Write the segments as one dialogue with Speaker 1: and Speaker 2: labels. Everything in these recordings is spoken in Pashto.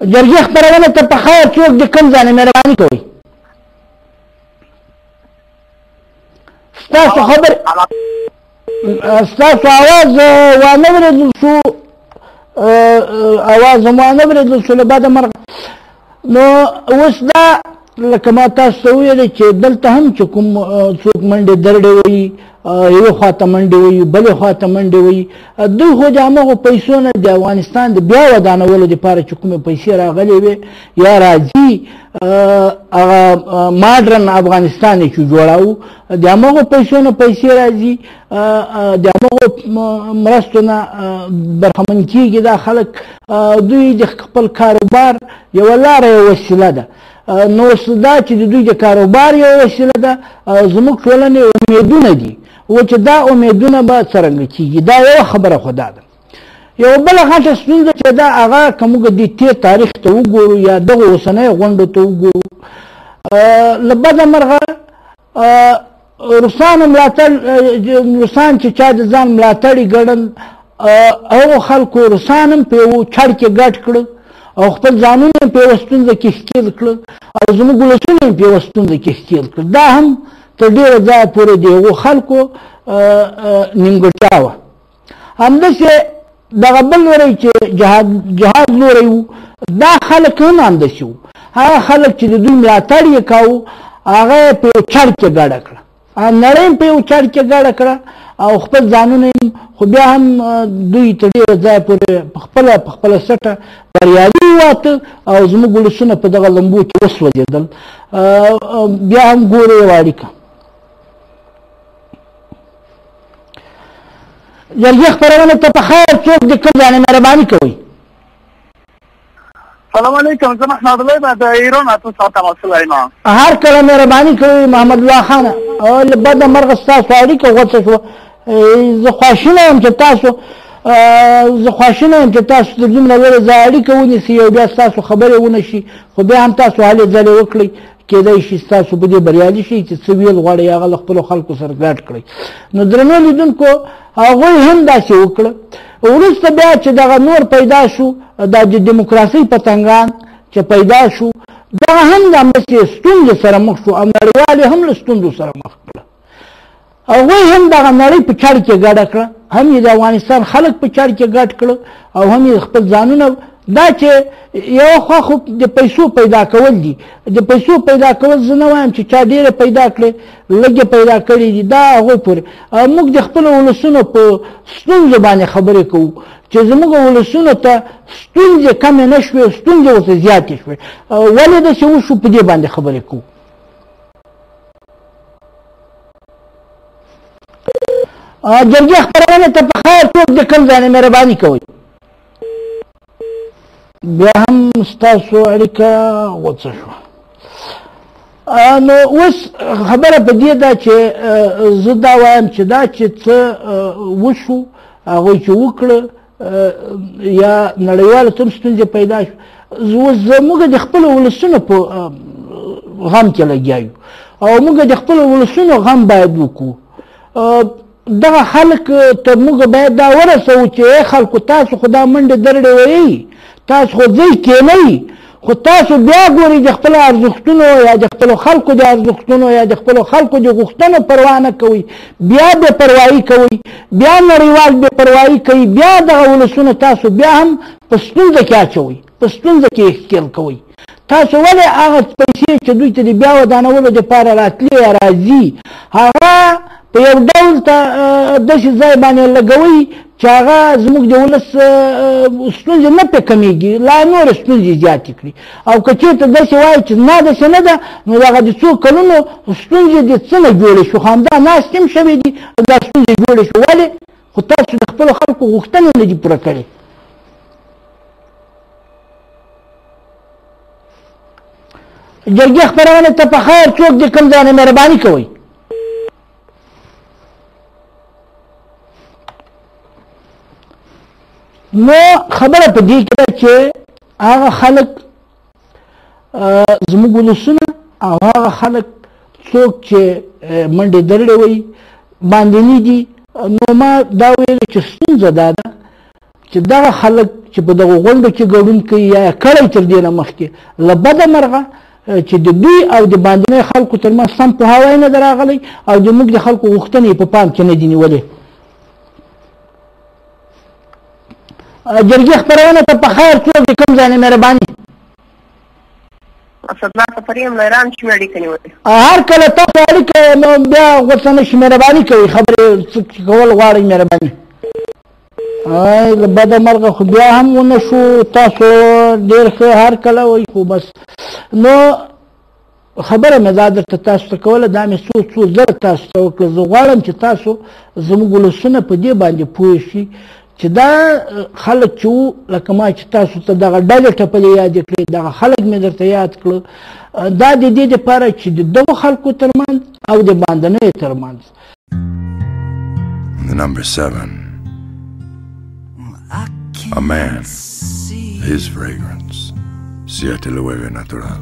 Speaker 1: جرګې خپرونه ته په خیر څوک د کوم ځای نه مهرباني کوئ ستاسو خبر ستاسو اواز وانه اورېدل شو اواز هم وانه اورېدل شو له بعده مرغه نو اوس دا لکه ما تاسو ته وویلې چې دلته هم چې کوم څوک منډې درډې وایي یوې خواته منډې وایي بلې خواته منډې وایي دوی خو د همغو پیسو نه د افغانستان د بیا ودانولو دپاره چې کومې پیسې راغلې وې یا راځي هغه ماډرن افغانستان یې چې جوړاو د همغو پیسو نه پیسې راځي د همغو مرستو نه برخمن کېږي دا خلک دوی د خپل کاروبار یوه لاره یوه وسیله ده نو دا چې د دوی د کاروبار یوه وسیله ده زموږ ټولنې امیدونه دي و چې دا امیدونه به څرنګه کېږي دا یوه خبره خو دا ده یوه بله غټه ستونزه چې دا هغه که موږ د تېر تاریخ ته وګورو یا دغه اوسنیو غونډو ته وګورو له بده مرغه روسانو ملاتړ روسان چې چا د ځان ملاتړي ګڼل هغو خلکو روسان هم په یو چړ کې ګډ کړه او خپل ځانونه په یوه ستونزه کې ښکېل کړل او زموږ ولسونه یې په یوه ستونزه کې ښکېل کړل دا هم تر ډېره ځایه پورې د هغو خلکو نیمګړتیا وه همداسې دغه بل لوری چې جهاد لوری و دا خلک هم همداسې وو هغه خلک چې د دوی ملاتړ یې کاوه هغه یې په یو چړ کې ګډه کړه نړۍ هم په یو چړ کې ګډه کړه او خپل ځانونه یې خو بیا هم دوی تر ډېره ځایه پورې په خپله سټه بریالي واته او زموږ ولسونه په دغه لمبو کې وسوځېدل بیا هم ګورو یوه اړیکه جرګې خپرونه ته په خیر څوک د کوم ځای نه مهرباني کوئ
Speaker 2: سلام علیکم زه محمد الله یم د ایران اته ساعته مسله یم
Speaker 1: هر کله مهرباني کوئ محمد الله خانه له بده مرغه ستاسو اړیکه غوڅه شوه زه خواشینه یم چې تاسو د دومره لرې ځای اړیکه ونیسئ او بیا ستاسو خبرې ونه شي خو بیا هم تاسو هلې ځلې وکړئ کېدای شي ستاسو په دې بریالي شئ چې څه ویل غواړئ هغه له خپلو خلکو سره ګډ کړئ نو درنو لیدونکو هغوی هم داسې وکړه وروسته بیا چې دغه نور پیدا شو دا د دیموکراسۍ پتنګان چې پیدا شو دغه هم همداسې ستونزو سره مخ شو او نړیوال هم له ستونزو سره مخ کړه هغوی هم دغه نړۍ په چړ کې ګډه کړه هم یې د افغانستان خلک په چړ کې ګډ کړه او هم یې خپل ځانونه دا چې یو خوا خو د پیسو پیدا کول دي د پیسو پیدا کول زه نه وایم چې چا ډېره پیدا کړې لږې پیدا کړي دي دا هغوی پورې موږ د خپلو ولسونو په ستونزو باندې خبرې کوو چې زموږ ولسونو ته ستونزې کمې نه شوې ستونزې ورته زیاتې شوې ولې داسې وشو په دې باندې خبرې کوو جرګې خپرونه ته په خیر څوک د کوم ځای نه مهرباني کوئ بیا هم ستاسو اړیکه غوڅه شوه نو اوس خبره په دې ده چې زه دا وایم چې دا چې څه وشو هغوی چې وکړه یا نړیوالو ته هم ستونزې پیدا شو اوس زموږ د خپلو ولسونو په غم کې لګیا یو او موږ د خپلو ولسونو غم باید وکړو دغه خلک ته موږ باید دا ورسوو چې ای خلکو تاسو خو دا منډې درډې ویئ تاسو خو ځئ کېنئ خو تاسو بیا ګورئ د خپلو ارزښتونو یا د خپلو خلکو د ارزښتونو یا د خپلو خلکو د غوښتنو پروا نه کوئ بیا بې پروایي کوئ بیا نړیوال بې پروایي کوي بیا دغه ولسونه تاسو بیا هم په ستونزه کې اچوئ په ستونزه کې یې ښکېل کوئ تاسو ولې هغه پیسې چې دوی ته د بیا ودانولو دپاره راتلې یا راځي هغه په یو ډول ته داسې ځای باندې لګوئ چې هغه زموږ د ولس ستونزې نه پرې کمیږي لا نورې ستونزې زیاتې کړي او که چېرته داسې وایي چې نه داسې نه ده نو دغه د څو کلونو ستونزې د څه نه جوړې شو خو همدا ناستې هم شوې دي دا ستونزې جوړې شو ولې خو تاسو د خپلو خلکو غوښتنې نه دي پوره کړې جرګې خپرونې ته په خیر څوک د کوم ځای نه مهرباني کوئ نو خبره په دې کې ده چې هغه خلک زموږ ولسونه او هغه خلک څوک چې منډې درډې وایي باندې نه دي نو ما دا ویلې چې ستونزه دا ده چې دغه خلک چې په دغه غونډو کې ګډون کوي یا کړی تر دې نه مخکې له بده مرغه چې د دوی او د باندنۍ خلکو ترمنځ سم پوهاوی نه دی راغلی او زموږ د خلکو غوښتنې په پام کې نه دي نیولې. جرګې خپرونه ته په خیر څوک د کوم ځای نه مهرباني
Speaker 3: اسدالله سفري یم له ایران چې مې اړیکه نیولې.
Speaker 1: هر کله تاسو اړیکه بیا غوسه نه شي مهرباني کوئ خبرې کول غواړئ مهرباني. له بده مرغه خو بیا هم ونه شو تاسو ډېر ښه هر کله وایي خو بس نو خبره مې دا درته تاسو ته کوله دا مې څو زره تاسو ته وکړه. زه غواړم چې تاسو زموږ ولسونه په دې باندې پوه شي چې دا خلک چې وو لکه ما چې تاسو ته دغه ډلې ټپلې یادې کړې دغه خلک مې درته یاد کړه دا د دې دپاره چې د دغو خلکو ترمنځ او د باندنیو ترمنځ.
Speaker 4: Number 7. A man, his fragrance, 7 natural.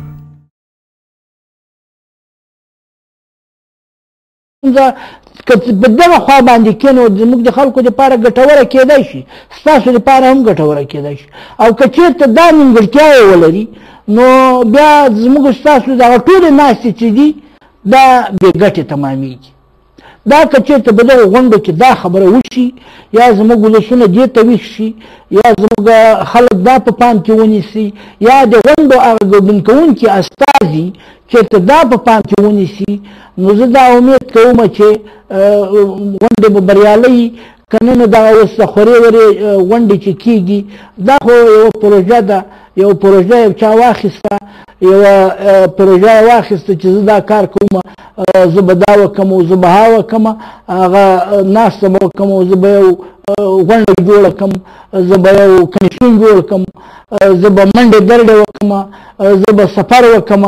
Speaker 1: که په دغه خوا باندې کېنو زموږ د خلکو دپاره ګټوره کېدای شي ستاسو دپاره هم ګټوره کېدای شي او که چېرته دا نیمګړتیاوې ولري نو بیا زموږ ستاسو دغه ټولې ناستې چې دي دا بې ګټې تمامېږي. دا که چېرته په دغو غونډو کې دا خبره وشي یا زموږ ولسونه دې ته ویښ شي یا زموږ خلک دا په پام کې ونیسي یا د غونډو هغه ګډون کوونکي استازي چېرته دا په پام کې ونیسي نو زه دا امید کوم چې غونډې به بریالۍ که نه نو دغه اوس د خورې ورې غونډې چې کېږي دا خو یوه پروژه ده یو پروژه یو چا واخیسته یوه پروژه یې واخیسته چې زه دا کار کوم زه به دا وکړم او زه به ها وکړم هغه ناسته به وکړم او زه به یو غونډه جوړه کړم زه به یو کمیسیون جوړ کړم زه به منډې درډې وکړم زه به سفر وکړم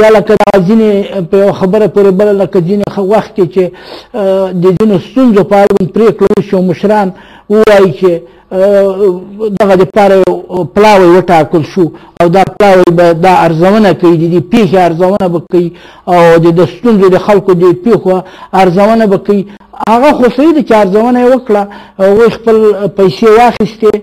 Speaker 1: یا لکه دا ځینې په یوه خبره پورې بله لکه ځینې وخت کې چې د ځینو ستونزو په اړوند پرېکړه وشي او مشران ووایي چې دغه دپاره پلاوی وټاکل شو او دا پلاوی به دا ارزونه کوي د دې پېښې ارزونه به کوي او د ستونزو د خلکو د پېښو ارزونه به کوي. هغه خو صحیح ده چې ارزونه یې وکړه هغوی خپل پیسې واخیستې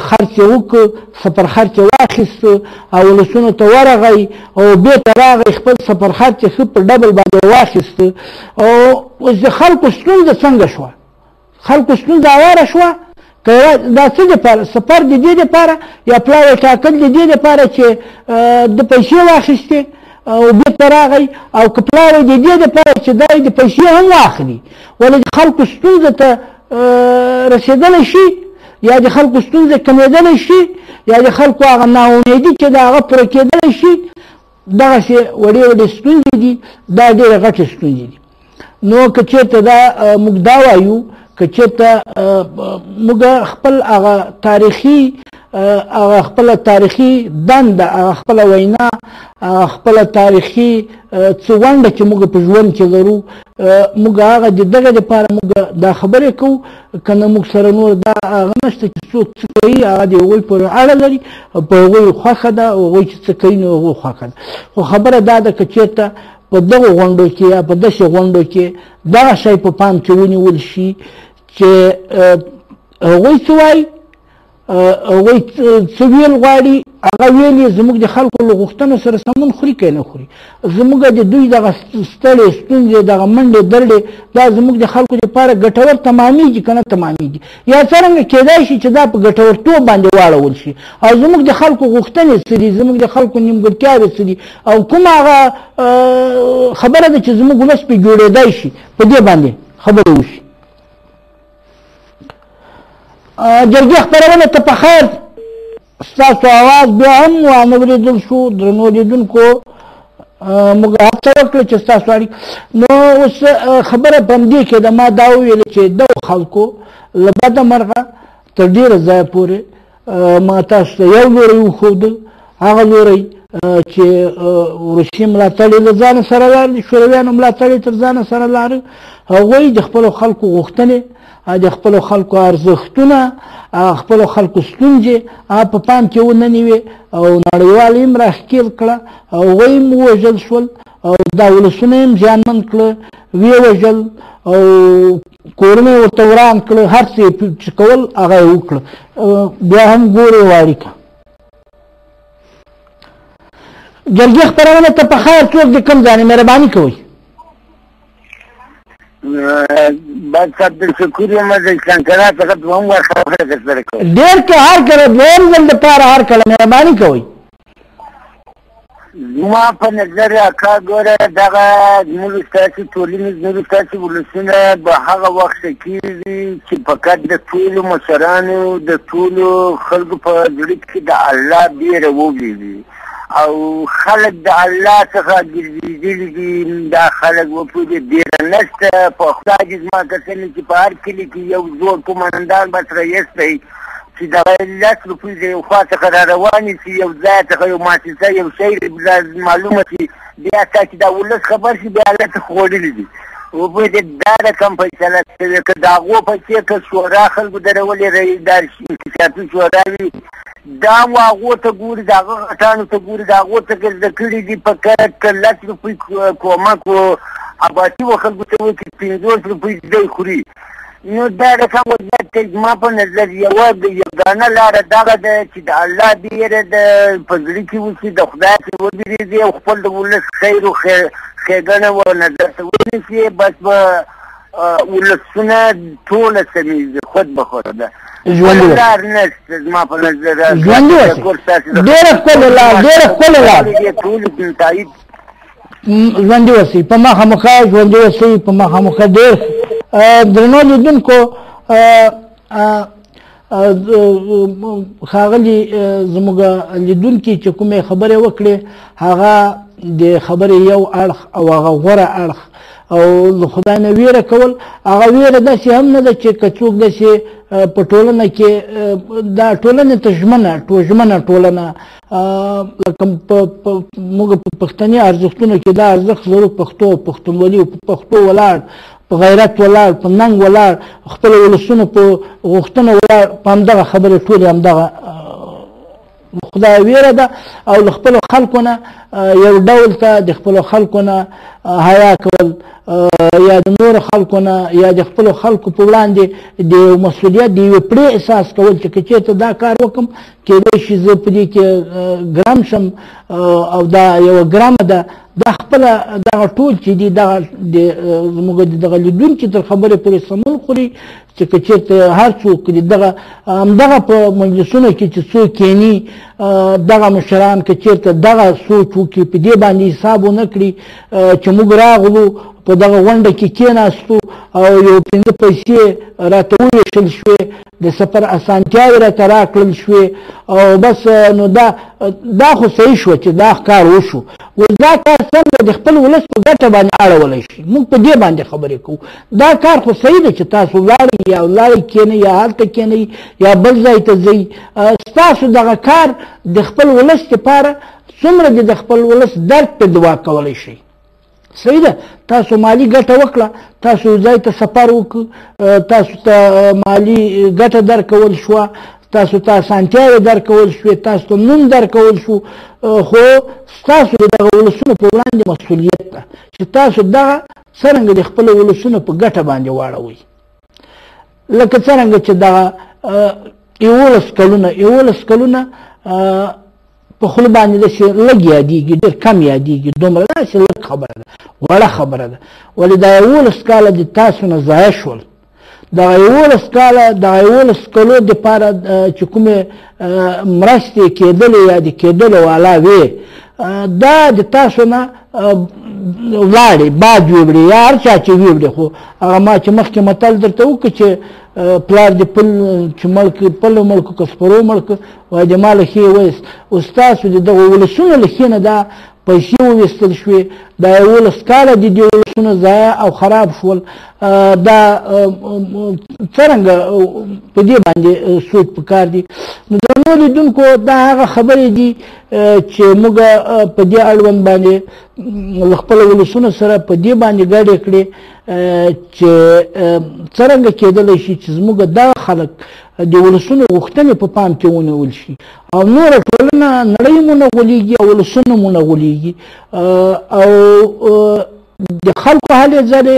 Speaker 1: خرڅ یې وکړ سفر خرڅ یې واخیسته او ولسونو ته ورغی او بېرته راغی خپل سفر خرڅ یې ښه په ډبل باندې واخیسته او اوس د خلکو ستونزه څنګه شوه خلکو ستونزه هواره شوه دا څه دپاره سفر د دې دپاره یا پلاوی ټاکل د دې دپاره چې د پیسې واخیستې او بېرته راغی او که پلاوی د دې دپاره چې دا د پیسې هم واخلي ولې د خلکو ستونزه ته رسېدلی شي یا د خلکو ستونزه کمېدلی شي یا د خلکو هغه ناامیدي چې د هغه پوره کېدلی شي دغسې وړې وړې ستونزې دي دا ډېرې غټې ستونزې دي. نو که چېرته دا موږ دا وایو که چېرته موږ خپل هغه تاریخي هغه خپله تاریخي دنده هغه خپله وینا هغه خپله تاریخي څه ونډه چې موږ په ژوند کې لرو موږ هغه د دغه دپاره موږ دا خبرې کوو که نه موږ سره نور دا هغه نشته چې څوک څه کوي هغه د هغوی پورې اړه لري په هغوی خوښه ده هغوی چې څه کوي نو هغوی خوښه ده خو خبره دا ده که چېرته په دغو غونډو کې یا په داسې غونډو کې دغه شی په پام کې ونیول شي چې هغوی څه وایي هغوی څه ویل غواړي هغه ویل یې زموږ د خلکو له غوښتنو سره سمون خوري که نه خوري زموږ د دوی دغه ستړې ستونزې دغه منډې درډې دا زموږ د خلکو دپاره ګټور تمامېږي که نه تمامېږي یا څرنګه کېدای شي چې دا په ګټورتوب باندې واړول شي او زموږ د خلکو غوښتنې څه دي زموږ د خلکو نیمګړتیاوې څه دي او کومه هغه خبره ده چې زموږ ولس پرې جوړېدای شي په دې باندې خبرې وشي. جرګې خپرونه ته په خیر ستاسو اواز بیا هم وانه اورېدل شو درنو لیدونکو موږ هڅه وکړه چې ستاسو اړیکه نو اوس خبره په همدې کې ده ما دا وویله چې دغو خلکو له بده مرغه تر ډېره ځایه پورې ما تاسو ته یو لوری وښوده هغه لوری چې روسیې ملاتړ یې له ځانه سره لاره شورویانو ملاتړ یې تر ځانه سره لاره هغوی د خپلو خلکو غوښتنې د خپلو خلکو ارزښتونه خپلو خلکو ستونزې په پام کې ونه نیوې او نړیوال یې هم راښکېل کړه هغوی هم ووژل شول او دا ولسونه یې زیانمن کړه، ویې وژل او کورونه یې ورته وران کړه، هر څه چې کول هغه یې وکړه. بیا هم ګورې واړیکه جرګې خپرونه ته په خیر څوک د کوم ځای مهرباني کوئ؟
Speaker 2: بس عبدالشکور یم د شنکرا څخه دوهم وار خبره درسره کوم.
Speaker 1: ډېر که هر کله دویم ځل دپاره هر کله مهرباني کوئ.
Speaker 2: زما په نظر اکا ګوره دغه زموږ ستاسې ټولنې زموږ ستاسې ولسونه به هغه وخت ښه کېږي چې فقط د ټولو مشرانو د ټولو خلکو په زړه کې د الله بیره وویږي او خلک د الله څخه ګرځېدلي دي. دا خلک وپوهېږي بیره نشته. په خدای دې زما کسنې چې په هر کلي کې یو زوړ قومندان بس رئیس دی چې دغه 10 روپۍ د یو خوا څخه را روانې شي، یو ځای څخه یو مؤسسه یو شی معلومه شي، بیا تا چې دا ولس خبر شي بیا هلته خوړلي دي. وپوهېږي دا رقم فیصله شوې که د هغو پیسې که شورا خلکو درولې دا انکشافي شورا وي دا و هغو ته ګوري، د هغه غټانو ته ګوري، د هغو څخه زده کړي دي فقط که 10 روپۍ کومک و اباتي و خلکو ته وایي چې 50 روپۍ دی خوري. نو دا رقم وضعیت ته زما په نظر یوګانه لاره دغه ده چې د الله بیره د په زړه کې اوسي، د خدای څخه وبېرېږي او خپل د ولس خیر و ښېګڼه و نظر ته ونیسي. بس به ولسونه ټوله سمیږي خود به خود ده.
Speaker 1: ژوندي
Speaker 2: لار نشته زما په نظر.
Speaker 1: ژوندي اوسئ. ډېره ښکلې لار، ډېره ښکلې لار.
Speaker 2: ټولو تایید
Speaker 1: ژوندي اوسئ، په مخامخه ژوندي اوسئ، په مخامخه ډېر درنو لیدونکو. ښاغلي زموږ لیدونکي چې کومې خبرې وکړې هغه د خبرې یو اړخ او هغه غوره اړخ او د خدای نه ویره کول. هغه ویره داسې هم نه ده چې که څوک داسې په ټولنه کې دا ټولنې ته ژمنه ټولنه لکه موږ په پښتني ارزښتونو کې دا ارزښت لرو، پښتو، پښتونولي، په پښتو ولاړ، په غیرت ولاړ، په ننګ ولاړ، خپل ولسونو په غوښتنه ولاړ، په همدغه خبرې ټولې همدغه خدای ویره ده. او له خپلو خلکو نه یو ډول ته د خپلو خلکو نه حیا کول یا د نورو خلکو نه یا د خپلو خلکو په وړاندې د مسؤلیت د یوې پرې احساس کول چې که چېرته دا کار وکړم کېدای شي زه په دې کې ګرم شم او دا یوه ګرمه ده. دا خپله دغه ټول چې دي دغه زموږ د دغه لیدونکي تر خبرې پورې سمون خوري چې که چېرته هر څوک همدغه په مجلسونو کې چې څوک کښېني دغه مشران که چېرته دغه سوچ وکړي، په دې باندې حساب ونه کړي چې موږ راغلو په دغه غونډه کې کېناستو او یو 5 پیسې راته وویشل شوې، د سفر اسانتیاوې راته راکړل شوې او بس. نو دا خو صحیح شوه چې دا کار وشو. اوس دا کار څنګه د خپل ولس په ګټه باندې اړولی شي، موږ په دې باندې خبرې کوو. دا کار خو صحیح ده چې تاسو ولاړئ یا ولاړئ کښېنئ یا هلته کښېنئ یا بل ځای ته ځئ. ستاسو دغه کار د خپل ولس دپاره څومره د خپل ولس درد پرې دوا کولی شئ. صحیح ده، تاسو مالی ګټه وکړه، تاسو ځای ته سفر وکړ، تاسو ته مالی ګټه درکول شوه، تاسو ته اسانتیاوې درکول شوې، تاسو ته نوم درکول شو، خو ستاسو د دغه ولسونو په وړاندې مسؤلیت ده چې تاسو دغه څرنګه د خپلو ولسونو په ګټه باندې واړوئ. لکه څرنګه چې دغه 11 کلونه په خوله باندې داسې لږ یادېږي، ډېر کم یادېږي، دومره داسې لږ خبره ده، وړه خبره ده. ولې دا 11 کاله د تاسو نه ضایع شول. دغه 11 کلو دپاره چې کومې مرستې کېدلې یا د کېدلو والا وې دا د تاسو نه ولاړې باد ویوړې یا هر چا چې ویوړې. خو هغه ما چې مخکې متل درته وکړه چې پلار دې پل چې پلو مړ کړو که سپرو مړ کړو وایي د ما له ښې ویست. اوس تاسو د دغو ولسونو له ښې نه دا پیسې وویستل شوې، دا 11 کاله د دې ولسونو ضایع او خراب شول. دا څرنګه په دې باندې سوچ پکار دي. نو درنو لیدونکو دا هغه خبرې دي چې موږ په دې اړوند باندې له خپلو ولسونو سره په دې باندې ګډې کړې چې څرنګه کېدلی شي چې زموږ دغه خلک د ولسونو غوښتنې په پام کې ونیول شي او نوره ټولنه نړۍ مو نه غولېږي او ولسونه مو نه غولېږي او د خلکو هلې ځلې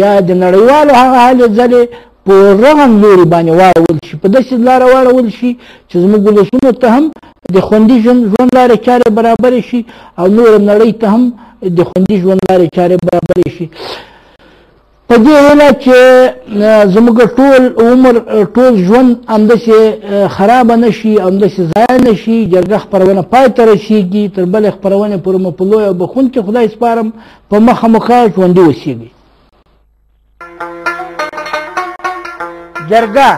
Speaker 1: یا د نړیوالو هغه هلې ځلې په رغم لوري باندې واړول شي، په داسې لاره واړول شي چې زموږ ولسونو ته هم د خوندي ژوند لارې چارې برابرې شي او نور نړۍ ته هم د خوندي ژوند لارې چارې برابرې شي. په دې هیله چې زموږ ټول عمر ټول ژوند همداسې خرابه نه شي، همداسې ضایع نه شي. جرګه خپرونه پای ته رسېږي، تر بلې خپرونې پورې مو په لوی او بخښونکي خدای سپارم. په مخه مو ښه ژوندي اوسېږئ. جرګه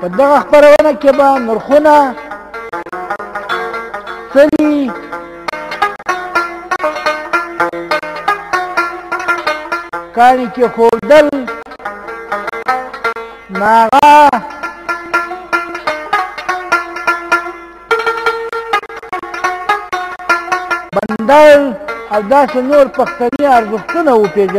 Speaker 1: په دغه خپرونه کې به نرخونه څه دي، کاڼي کېښودل، ناغه، بندر او داسې نور پښتني ارزښتونه وپېژنئ.